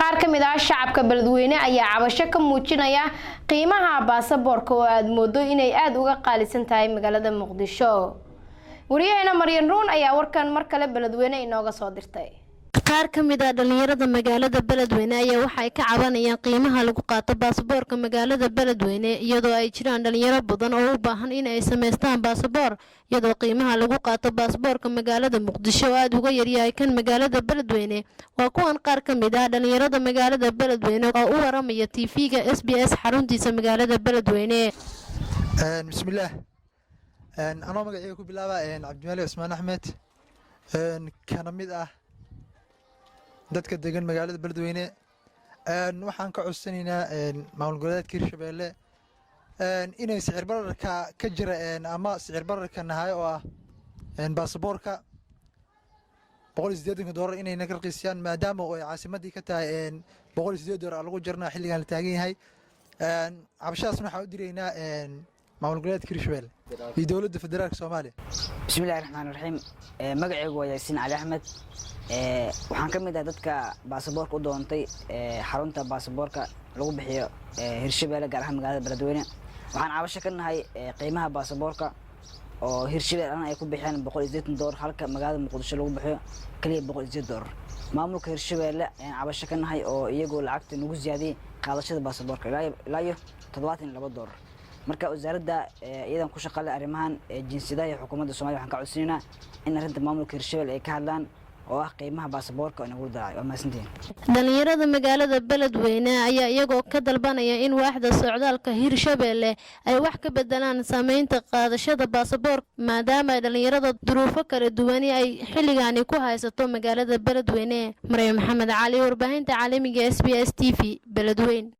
qaar ka mid ah shacabka Beledweyne ayaa cabasho ka muujinaya qiimaha baasaboorka oo aad moodo inay aad uga qaalisan tahay magaalada Muqdisho. Wariyaheena Maryan Ruun ayaa warkan mar kale Beledweyne inooga soo dirtay. qaar ka mid ah dhalinyarada magaalada Beledweyne ayaa waxa ay ka cabanayaan qiimaha lagu qaato baasaboorka magaalada Beledweyne iyadoo ay jiraan dhalinyaro badan oo u baahan in ay sameystaan baasaboor iyadoo qiimaha lagu qaato baasaboorka magaalada Muqdisho aad uga yar yahay kan magaalada Beledweyne. waa kuwan qaar ka mid ah dhalinyarada magaalada Beledweyne oo u waramaya TV-ga SBS xaruntiisa magaalada Beledweyne. bismillaah anoo magacayga ku bilaaba Cabdimaalik Usmaan Axmed kana mid ah dadka degan magaalada Beledweyne waxaan ka codsanaynaa maamul goboleedka Hirshabelle inay sicir bararka ka jira ama sicir bararka nahay oo ah baasaboorka $180 inay naga raqiisiyaan maadaama ay caasimadii ka tahay $180 lagu jarnaa xilligan la taagan yahay cabashadaasna waxaan u diraynaa maamul goboleedka Hirshabelle iyo dowladda federaalka Soomaaliya. bismillaahir rahmaanir rahiim magacaygu waa Yaasiin Cali Axmed waxaan ka mid ah dadka baasaboorka u doontay xarunta baasaboorka lagu bixiyo Hirshabelle gaar ahaan magaalada Beledweyne. waxaan cabasho ka nahay qiimaha baasaboorka oo Hirshabelle ay ku bixiyaan $180 halka magaalada Muqdisho lagu bixiyo kaliya $180. maamulka Hirshabelle ayaan cabasho ka nahay oo iyagoo lacagta nagu ziyaadiyay qaadashada baasaboorka ilaa iyo $72. marka wasaaradda iyadan ku shaqale arrimahan jinsiyadaha iyo xukuumadda Soomaaliya waxaan ka codsanaynaa in arrinta maamulka Hirshabelle ay ka hadlaan oo ah qiimaha baasaboorka inagu daray waa maasantiin. dhalinyarada magaalada Beledweyne ayaa iyagoo ka dalbanaya in waaxda socdaalka Hirshabelle ay wax ka bedelaan saameynta qaadashada baasaboorka maadaama dhalinyarada duruufo kala duwan ay xilligan ku haysato magaalada Beledweyne. Maryam Maxamed Cali, warbaahinta caalamiga SBS TV, Beledweyne.